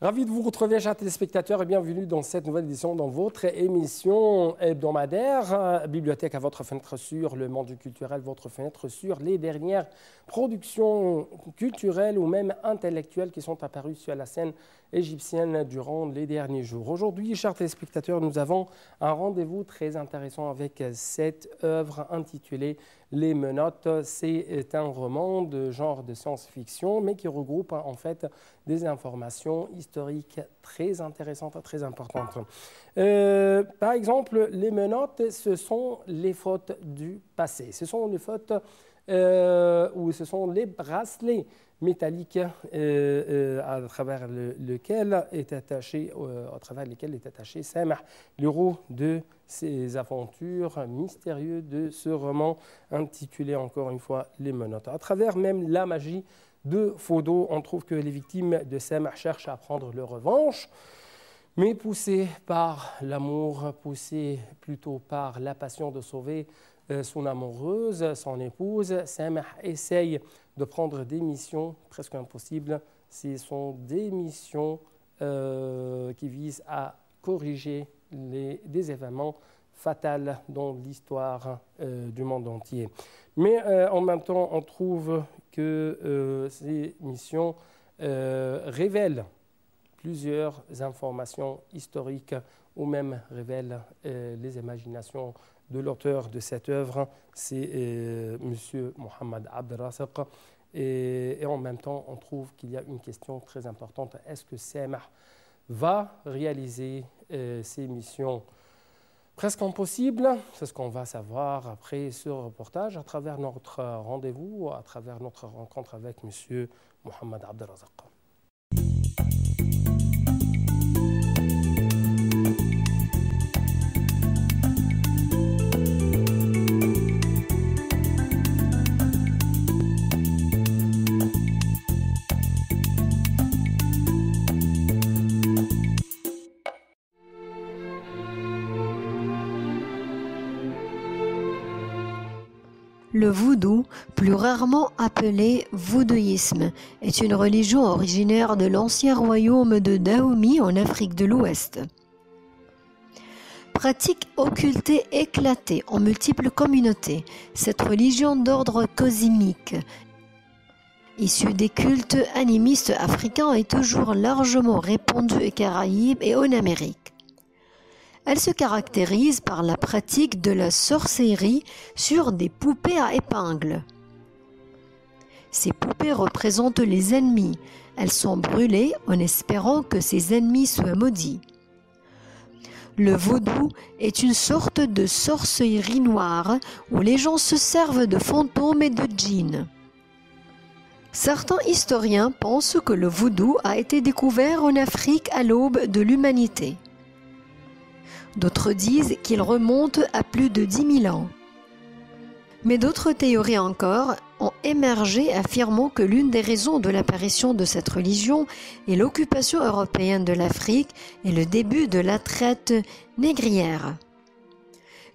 Ravi de vous retrouver, chers téléspectateurs, et bienvenue dans cette nouvelle édition dans votre émission hebdomadaire Bibliothèque à votre fenêtre sur le monde culturel, votre fenêtre sur les dernières productions culturelles ou même intellectuelles qui sont apparues sur la scène égyptienne durant les derniers jours. Aujourd'hui, chers téléspectateurs, nous avons un rendez-vous très intéressant avec cette œuvre intitulée Les Menottes. C'est un roman de genre de science-fiction, mais qui regroupe en fait des informations historiques très intéressantes, très importantes. Par exemple, les menottes, ce sont les fautes du passé. Ce sont les fautes ou ce sont les bracelets métalliques à travers lesquels est attaché Samah, l'héros de ces aventures mystérieuses de ce roman intitulé encore une fois Les Menottes. À travers même la magie de Phodo, on trouve que les victimes de Samah cherchent à prendre leur revanche, mais poussées par l'amour, poussées plutôt par la passion de sauver son amoureuse, son épouse, Samah essaye de prendre des missions presque impossibles. Ce sont des missions qui visent à corriger des événements fatals dans l'histoire du monde entier. Mais en même temps, on trouve que ces missions révèlent plusieurs informations historiques ou même révèlent les imaginations de l'auteur de cette œuvre, c'est M. Mohamed Abdelrazak. Et en même temps, on trouve qu'il y a une question très importante. Est-ce que Samah va réaliser ces missions presque impossibles? C'est ce qu'on va savoir après ce reportage à travers notre rendez-vous, à travers notre rencontre avec M. Mohamed Abdelrazak. Le voodoo, plus rarement appelé voodooïsme, est une religion originaire de l'ancien royaume de Dahomey en Afrique de l'Ouest. Pratique occultée éclatée en multiples communautés, cette religion d'ordre cosmique, issue des cultes animistes africains, est toujours largement répandue aux Caraïbes et en Amérique. Elle se caractérise par la pratique de la sorcellerie sur des poupées à épingles. Ces poupées représentent les ennemis. Elles sont brûlées en espérant que ces ennemis soient maudits. Le vaudou est une sorte de sorcellerie noire où les gens se servent de fantômes et de djinns. Certains historiens pensent que le vaudou a été découvert en Afrique à l'aube de l'humanité. D'autres disent qu'il remonte à plus de 10 000 ans. Mais d'autres théories encore ont émergé affirmant que l'une des raisons de l'apparition de cette religion est l'occupation européenne de l'Afrique et le début de la traite négrière.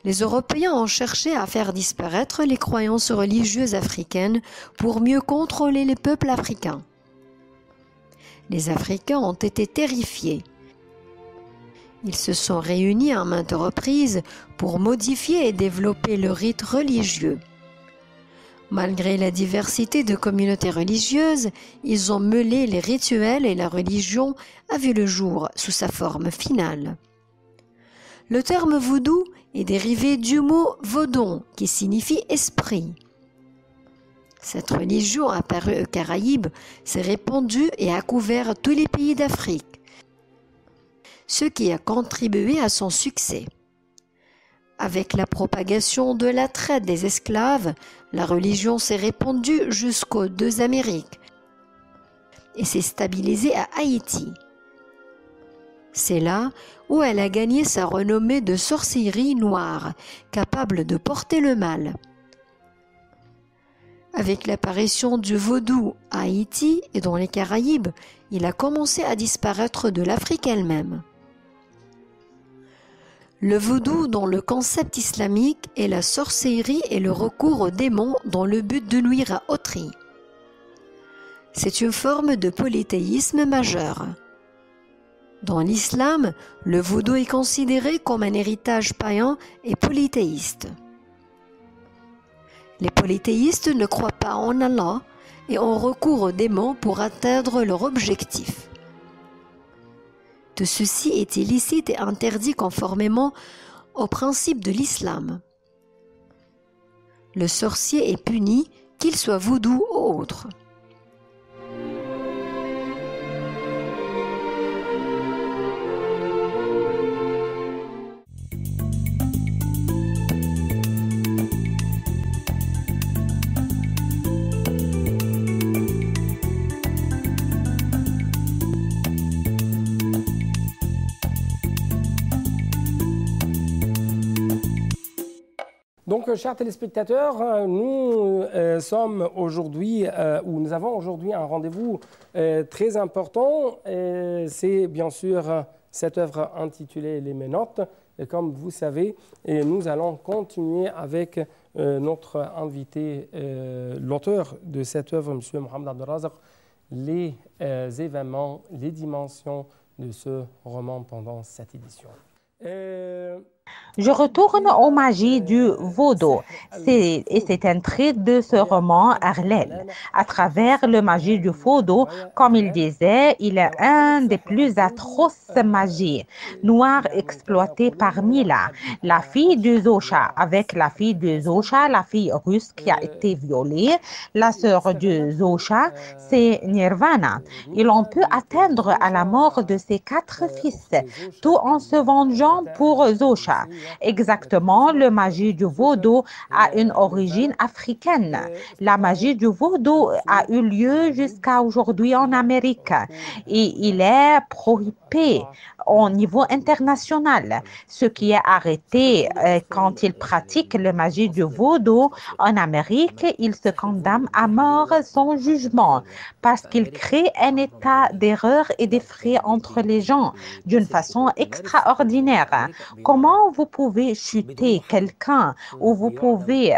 Les Européens ont cherché à faire disparaître les croyances religieuses africaines pour mieux contrôler les peuples africains. Les Africains ont été terrifiés. Ils se sont réunis à maintes reprises pour modifier et développer le rite religieux. Malgré la diversité de communautés religieuses, ils ont mêlé les rituels et la religion a vu le jour sous sa forme finale. Le terme voodoo est dérivé du mot vodon qui signifie esprit. Cette religion apparue aux Caraïbes s'est répandue et a couvert tous les pays d'Afrique, ce qui a contribué à son succès. Avec la propagation de la traite des esclaves, la religion s'est répandue jusqu'aux deux Amériques et s'est stabilisée à Haïti. C'est là où elle a gagné sa renommée de sorcellerie noire, capable de porter le mal. Avec l'apparition du vaudou à Haïti et dans les Caraïbes, il a commencé à disparaître de l'Afrique elle-même. Le vaudou dans le concept islamique est la sorcellerie et le recours aux démons dans le but de nuire à autrui. C'est une forme de polythéisme majeur. Dans l'islam, le vaudou est considéré comme un héritage païen et polythéiste. Les polythéistes ne croient pas en Allah et ont recours aux démons pour atteindre leur objectif. Tout ceci est illicite et interdit conformément aux principes de l'islam. Le sorcier est puni, qu'il soit vaudou ou autre. Donc, chers téléspectateurs, nous sommes aujourd'hui, ou nous avons aujourd'hui un rendez-vous très important. C'est bien sûr cette œuvre intitulée Les Ménotes. Et comme vous savez, nous allons continuer avec notre invité, l'auteur de cette œuvre, M. Mohamed Abdelrazak, les événements, les dimensions de ce roman pendant cette édition. Je retourne aux magies du vaudou. C'est un trait de ce roman Arlène. À travers le magie du vaudou, comme il disait, il est un des plus atroces magies noires exploitées par Mila, la fille de Zosha. Avec la fille de Zosha, la fille russe qui a été violée, la sœur de Zosha, c'est Nirvana. Et l'on peut atteindre à la mort de ses 4 fils, tout en se vengeant pour Zosha. Exactement, la magie du vaudou a une origine africaine. La magie du vaudou a eu lieu jusqu'à aujourd'hui en Amérique et il est prohibé au niveau international. Ce qui est arrêté quand il pratique la magie du vaudou en Amérique, il se condamne à mort sans jugement parce qu'il crée un état d'erreur et d'effroi entre les gens d'une façon extraordinaire. Comment vous pouvez chuter quelqu'un ou vous pouvez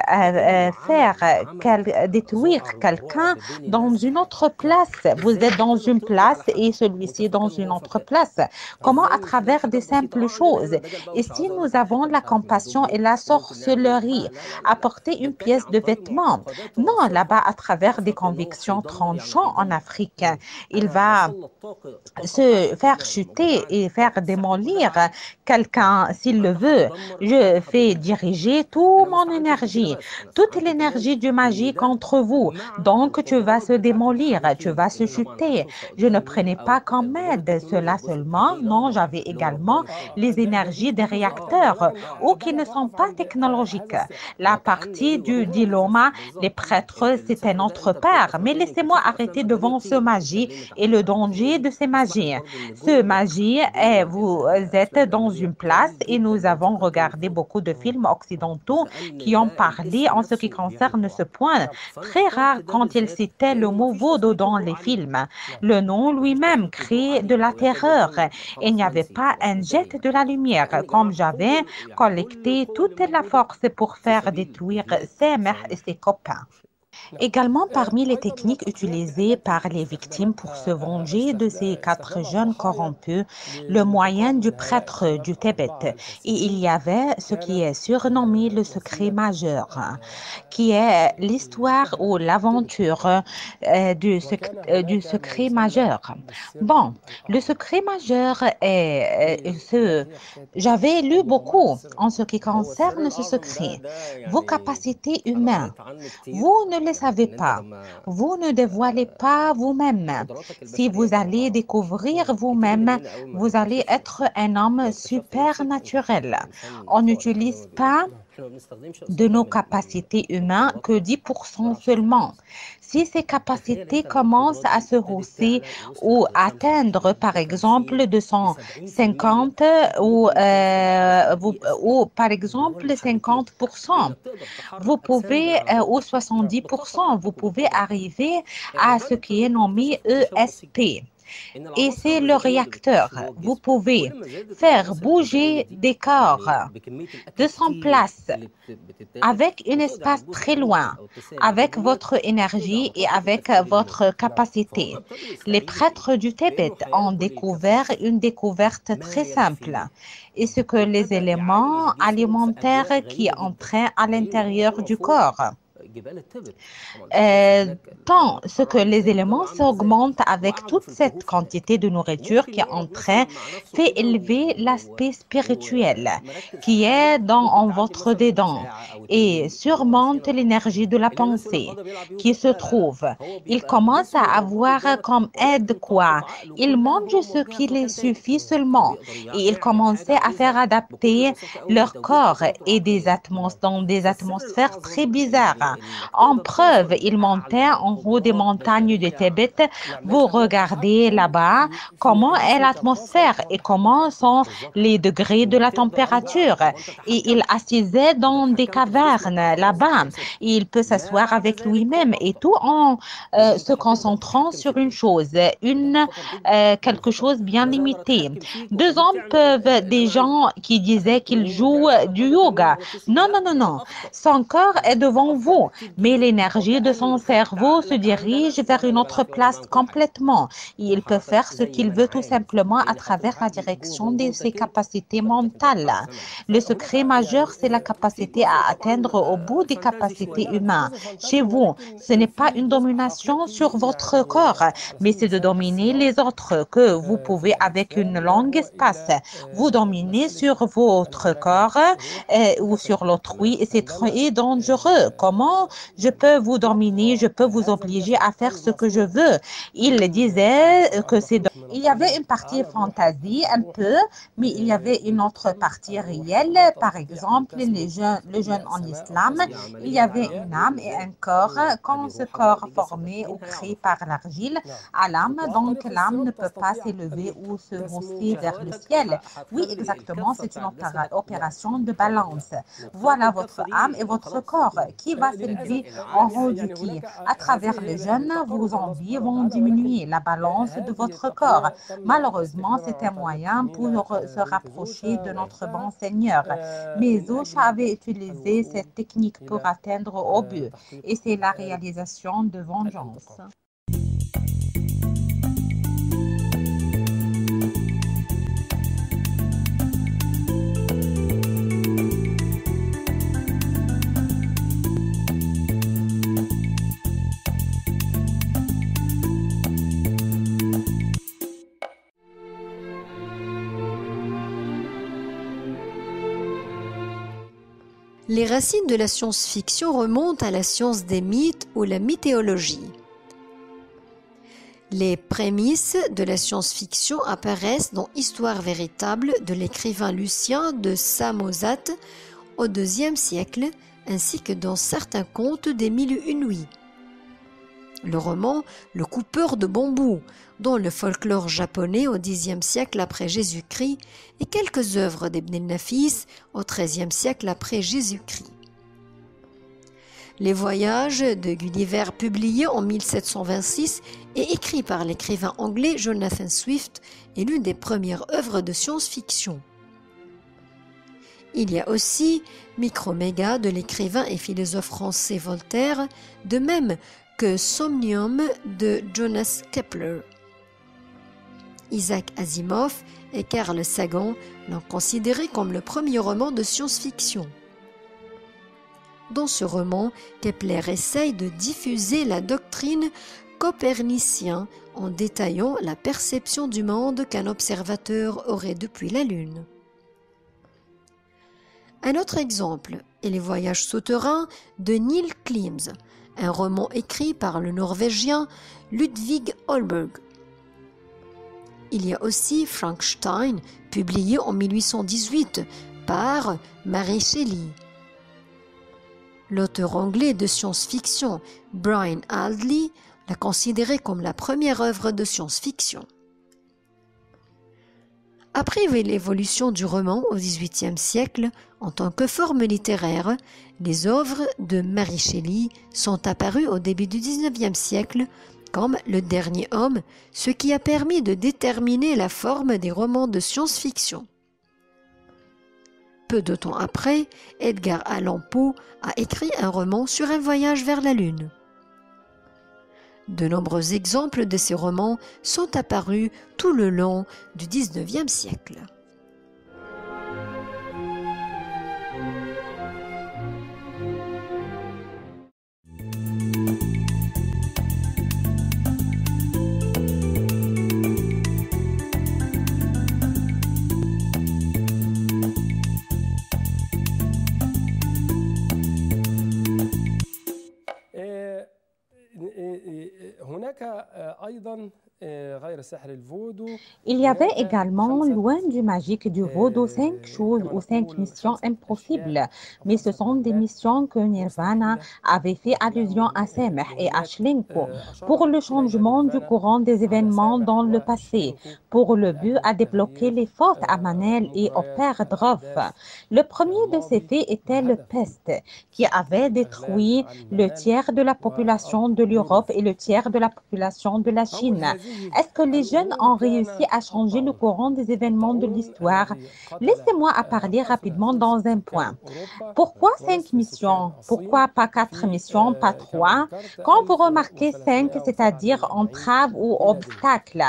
détruire quelqu'un dans une autre place? Vous êtes dans une place et celui-ci dans une autre place. Comment à travers des simples choses? Et si nous avons la compassion et la sorcellerie, apporter une pièce de vêtement? Non, là-bas, à travers des convictions tranchantes en Afrique, il va se faire chuter et faire démolir quelqu'un s'il le veut. Je fais diriger toute mon énergie, toute l'énergie du magie contre vous. Donc, tu vas se démolir, tu vas se chuter. Je ne prenais pas comme aide cela seulement. Non, j'avais également les énergies des réacteurs ou qui ne sont pas technologiques. La partie du diplôme, les prêtres, c'est un autre part. Mais laissez-moi arrêter devant ce magie et le danger de ces magies. Ce magie, vous êtes dans une place et nous avons regardé beaucoup de films occidentaux qui ont parlé en ce qui concerne ce point. Très rare quand ils citaient le mot vaudou dans les films. Le nom lui-même crée de la terreur. Il n'y avait pas un jet de la lumière, comme j'avais collecté toute la force pour faire détruire ses mères et ses copains. Également, parmi les techniques utilisées par les victimes pour se venger de ces 4 jeunes corrompus, le moyen du prêtre du Tibet. Et il y avait ce qui est surnommé le secret majeur, qui est l'histoire ou l'aventure du secret majeur. Bon, le secret majeur est j'avais lu beaucoup en ce qui concerne ce secret. Vos capacités humaines, vous ne le savez pas. Vous ne dévoilez pas vous-même. Si vous allez découvrir vous-même, vous allez être un homme supernaturel. On n'utilise pas de nos capacités humaines que 10% seulement. Si ces capacités commencent à se hausser ou atteindre par exemple 250 ou par exemple 50%, vous pouvez ou 70%, vous pouvez arriver à ce qui est nommé ESP. et c'est le réacteur. Vous pouvez faire bouger des corps de son place avec un espace très loin, avec votre énergie et avec votre capacité. Les prêtres du Tibet ont découvert une découverte très simple. Et ce que les éléments alimentaires qui entraient à l'intérieur du corps. Tant ce que les éléments s'augmentent avec toute cette quantité de nourriture qui est en train fait élever l'aspect spirituel qui est en votre dedans et surmonte l'énergie de la pensée qui se trouve. Ils commencent à avoir comme aide quoi? Ils mangent ce qui les suffit seulement et ils commençaient à faire adapter leur corps et dans des atmosphères très bizarres. En preuve, ils montaient en haut des montagnes du Tibet. Vous regardez là-bas comment est l'atmosphère et comment sont les degrés de la température. Et il assisaient dans des cavernes là-bas. Il peut s'asseoir avec lui-même et tout en se concentrant sur une chose, quelque chose bien limité. Deux hommes peuvent, des gens qui disaient qu'ils jouent du yoga. Non, non, non, non. Son corps est devant vous, mais l'énergie de son cerveau se dirige vers une autre place complètement. Et il peut faire ce qu'il veut tout simplement à travers la direction de ses capacités mentales. Le secret majeur, c'est la capacité à atteindre au bout des capacités humaines. Chez vous, ce n'est pas une domination sur votre corps, mais c'est de dominer les autres que vous pouvez avec une longue espace. Vous dominez sur votre corps ou sur l'autrui et c'est très dangereux. Comment je peux vous dominer, je peux vous obliger à faire ce que je veux. Il disait que il y avait une partie fantaisie un peu, mais il y avait une autre partie réelle. Par exemple, le jeûne en islam, il y avait une âme et un corps. Quand ce corps formé ou créé par l'argile à l'âme, donc l'âme ne peut pas s'élever ou se hausser vers le ciel. Oui, exactement, c'est une opération de balance. Voilà votre âme et votre corps qui va s'élever en haut du qui. À travers le jeûne, vos envies vont diminuer la balance de votre corps. Malheureusement, c'est un moyen pour se rapprocher de notre bon Seigneur. Mais Zosh avait utilisé cette technique pour atteindre au but et c'est la réalisation de vengeance. Les racines de la science-fiction remontent à la science des mythes ou la mythéologie. Les prémices de la science-fiction apparaissent dans Histoire véritable de l'écrivain Lucien de Samosate au IIe siècle, ainsi que dans certains contes des Mille et une nuits. Le roman Le coupeur de bambou, dans le folklore japonais au Xe siècle après Jésus-Christ, et quelques œuvres d'Ibn el-Nafis au XIIIe siècle après Jésus-Christ. Les Voyages de Gulliver, publiés en 1726 et écrit par l'écrivain anglais Jonathan Swift, est l'une des premières œuvres de science-fiction. Il y a aussi Microméga de l'écrivain et philosophe français Voltaire, de même que Somnium de Jonas Kepler. Isaac Asimov et Carl Sagan l'ont considéré comme le premier roman de science-fiction. Dans ce roman, Kepler essaye de diffuser la doctrine copernicienne en détaillant la perception du monde qu'un observateur aurait depuis la Lune. Un autre exemple est Les Voyages souterrains de Neil Klims, un roman écrit par le Norvégien Ludvig Holberg. Il y a aussi Frankenstein, publié en 1818 par Mary Shelley. L'auteur anglais de science-fiction Brian Aldley l'a considéré comme la première œuvre de science-fiction. Après l'évolution du roman au XVIIIe siècle, en tant que forme littéraire, les œuvres de Mary Shelley sont apparues au début du XIXe siècle comme Le Dernier Homme, ce qui a permis de déterminer la forme des romans de science-fiction. Peu de temps après, Edgar Allan Poe a écrit un roman sur un voyage vers la Lune. De nombreux exemples de ces romans sont apparus tout le long du XIXe siècle. Il y avait également, loin du magique du vaudou, 5 choses ou 5 missions impossibles. Mais ce sont des missions que Nirvana avait fait allusion à Sameh et à Shlenko pour le changement du courant des événements dans le passé, pour le but à débloquer les fautes à Manel et au père Drof. Le premier de ces faits était le peste, qui avait détruit le tiers de la population de l'Europe et le tiers de la population de la Chine. Est-ce que les jeunes ont réussi à changer le courant des événements de l'histoire? Laissez-moi parler rapidement dans un point. Pourquoi 5 missions? Pourquoi pas 4 missions, pas 3? Quand vous remarquez 5, c'est-à-dire entraves ou obstacles,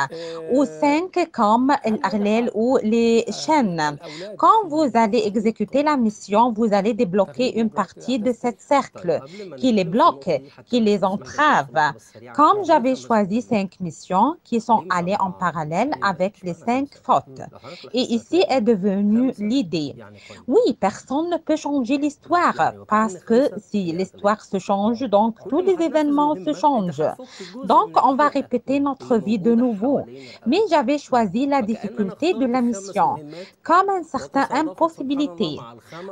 ou 5 comme l'Arlel ou les chaînes. Quand vous allez exécuter la mission, vous allez débloquer une partie de ce cercle qui les bloque, qui les entrave. Comme j'avais choisi 5 missions qui sont allées en parallèle avec les 5 fautes. Et ici est devenue l'idée. Oui, personne ne peut changer l'histoire parce que si l'histoire se change, donc tous les événements se changent. Donc, on va répéter notre vie de nouveau. Mais j'avais choisi la difficulté de la mission comme une certaine impossibilité.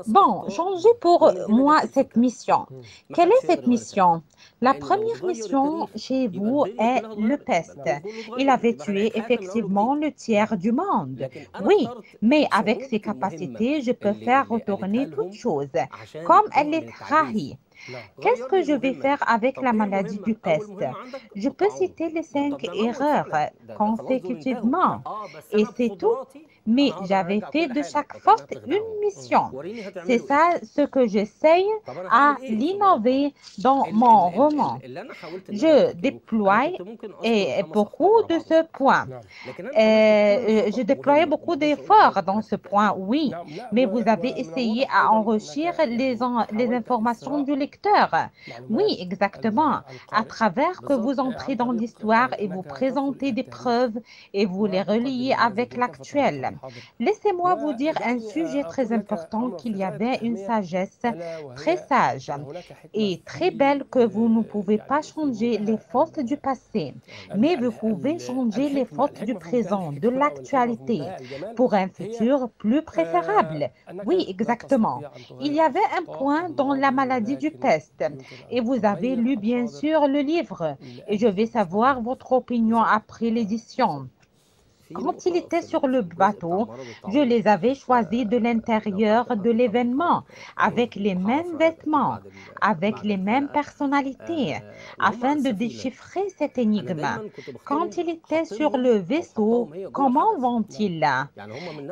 Bon, changez pour moi cette mission. Quelle est cette mission? La première mission chez vous est le peste. Il avait tué effectivement le tiers du monde. Oui, mais avec ses capacités, je peux faire retourner toute chose, comme elle est trahie. Qu'est-ce que je vais faire avec la maladie du peste? Je peux citer les 5 erreurs consécutivement. Et c'est tout. Mais j'avais fait de chaque faute une mission. C'est ça ce que j'essaye à l'innover dans mon roman. Je déploie beaucoup de ce point. Je déploie beaucoup d'efforts dans ce point, oui. Mais vous avez essayé à enrichir les informations du lecteur. Oui, exactement. À travers que vous entrez dans l'histoire et vous présentez des preuves et vous les reliez avec l'actuel. Laissez-moi vous dire un sujet très important qu'il y avait une sagesse très sage et très belle que vous ne pouvez pas changer les fautes du passé, mais vous pouvez changer les fautes du présent, de l'actualité, pour un futur plus préférable. Oui, exactement. Il y avait un point dans la maladie du peste et vous avez lu bien sûr le livre et je vais savoir votre opinion après l'édition. Quand il était sur le bateau, je les avais choisis de l'intérieur de l'événement, avec les mêmes vêtements, avec les mêmes personnalités, afin de déchiffrer cette énigme. Quand il était sur le vaisseau, comment vont-ils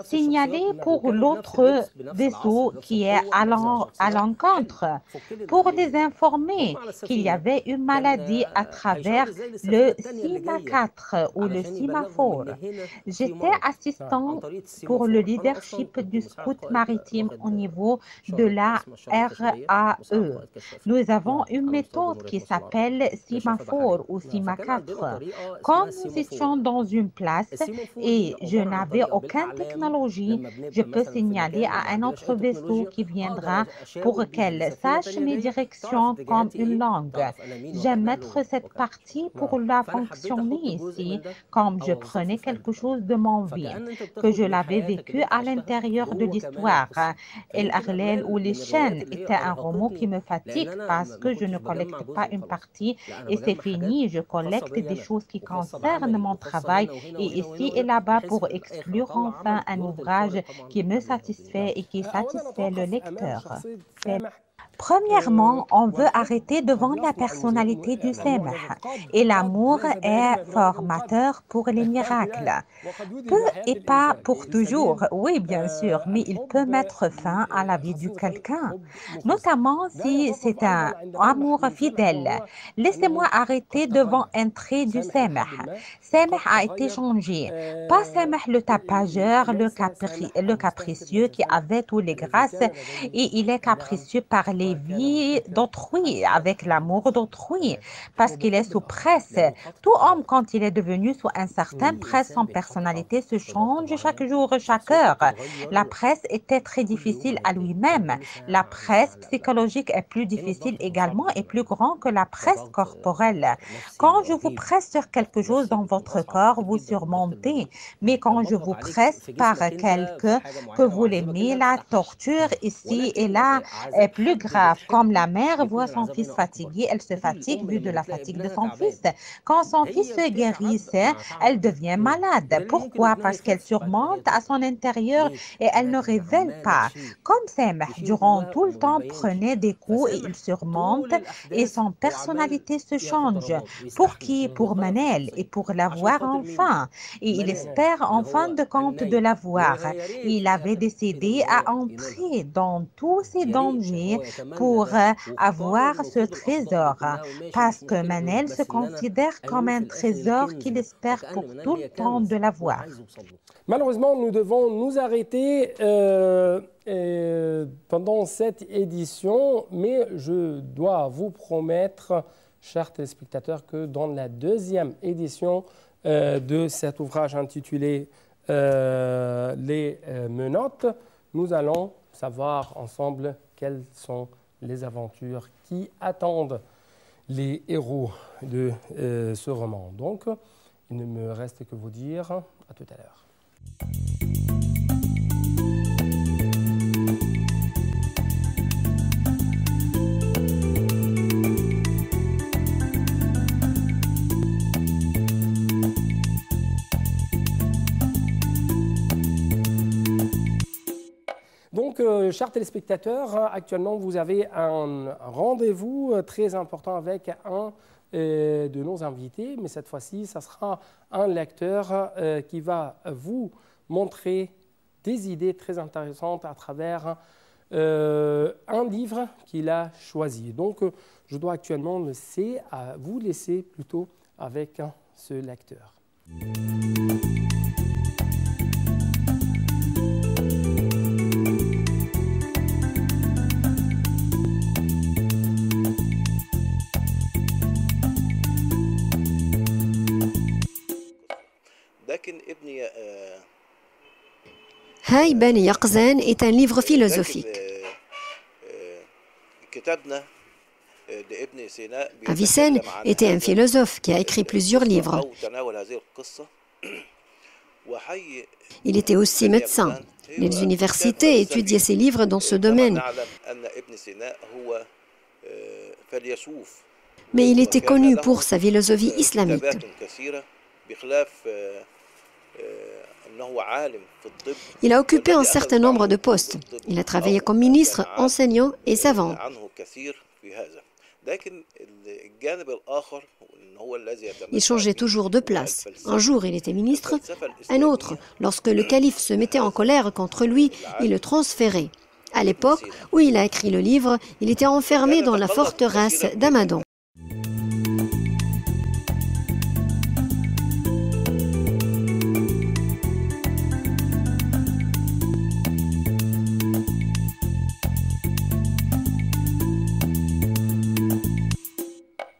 signaler pour l'autre vaisseau qui est à l'encontre, pour les informer qu'il y avait une maladie à travers le CIMA 4 ou le sémaphore. J'étais assistant pour le leadership du scout maritime au niveau de la RAE. Nous avons une méthode qui s'appelle sémaphore ou CIMA 4. Quand nous étions dans une place et je n'avais aucune technologie, je peux signaler à un autre vaisseau qui viendra pour qu'elle sache mes directions comme une langue. J'aime mettre cette partie pour la fonctionner ici, comme je prenais quelque chose de mon vie, que je l'avais vécu à l'intérieur de l'histoire. El Arlel ou les chaînes était un roman qui me fatigue parce que je ne collecte pas une partie et c'est fini, je collecte des choses qui concernent mon travail et ici et là-bas pour exclure enfin un ouvrage qui me satisfait et qui satisfait le lecteur. Premièrement, on veut arrêter de vendre la personnalité du Samh. Et l'amour est formateur pour les miracles. Peu et pas pour toujours, oui bien sûr, mais il peut mettre fin à la vie de quelqu'un, notamment si c'est un amour fidèle. Laissez-moi arrêter devant un trait du Samh. Samh a été changé. Pas Samh le tapageur, le capricieux qui avait toutes les grâces et il est capricieux par les vies d'autrui, avec l'amour d'autrui, parce qu'il est sous presse. Tout homme, quand il est devenu sous un certain presse, son personnalité se change chaque jour, chaque heure. La presse était très difficile à lui-même. La presse psychologique est plus difficile également et plus grande que la presse corporelle. Quand je vous presse sur quelque chose dans votre corps, vous surmontez. Mais quand je vous presse par quelque que vous l'aimez, la torture ici et là est plus grave. Comme la mère voit son fils fatigué, elle se fatigue vu de la fatigue de son fils. Quand son fils se guérissait, elle devient malade. Pourquoi? Parce qu'elle surmonte à son intérieur et elle ne révèle pas. Comme Samh, durant tout le temps, prenait des coups et il surmonte et son personnalité se change. Pour qui? Pour Manel et pour l'avoir enfin. Et il espère en fin de compte de l'avoir. Il avait décidé à entrer dans tous ces dangers pour avoir ce trésor. Parce que Manel se considère comme un trésor qu'il espère pour tout le temps de l'avoir. Malheureusement, nous devons nous arrêter pendant cette édition, mais je dois vous promettre, chers téléspectateurs, que dans la deuxième édition de cet ouvrage intitulé Les menottes, nous allons savoir ensemble quelles sont les aventures qui attendent les héros de ce roman. Donc, il ne me reste que vous dire à tout à l'heure. Donc, chers téléspectateurs, actuellement, vous avez un rendez-vous très important avec un de nos invités, mais cette fois-ci, ça sera un lecteur qui va vous montrer des idées très intéressantes à travers un livre qu'il a choisi. Donc, je dois actuellement vous laisser plutôt avec ce lecteur. Hay Ben Yaqzan est un livre philosophique. Avicenne était un philosophe qui a écrit plusieurs livres. Il était aussi médecin. Les universités étudiaient ses livres dans ce domaine. Mais il était connu pour sa philosophie islamique. Il a occupé un certain nombre de postes. Il a travaillé comme ministre, enseignant et savant. Il changeait toujours de place. Un jour, il était ministre, un autre, lorsque le calife se mettait en colère contre lui, il le transférait. À l'époque où il a écrit le livre, il était enfermé dans la forteresse d'Hamadan.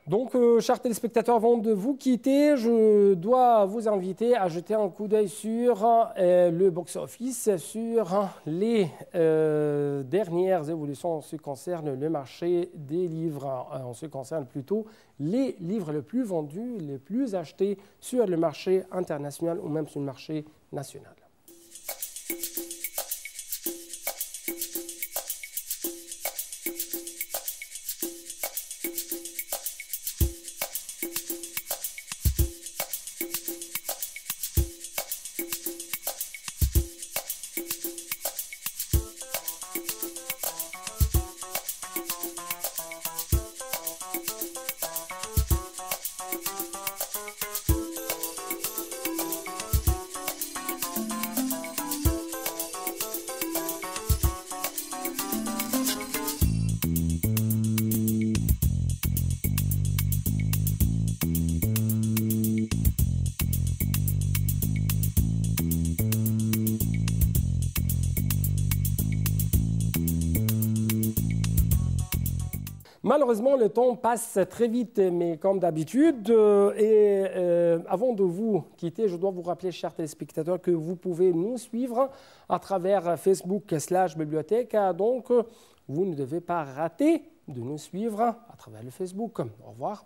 Donc, chers téléspectateurs, avant de vous quitter, je dois vous inviter à jeter un coup d'œil sur le box-office, sur les dernières évolutions en ce qui concerne le marché des livres, en ce qui concerne plutôt les livres les plus vendus, les plus achetés sur le marché international ou même sur le marché national. Malheureusement, le temps passe très vite, mais comme d'habitude. Avant de vous quitter, je dois vous rappeler, chers téléspectateurs, que vous pouvez nous suivre à travers Facebook/bibliothèque. Donc, vous ne devez pas rater de nous suivre à travers le Facebook. Au revoir.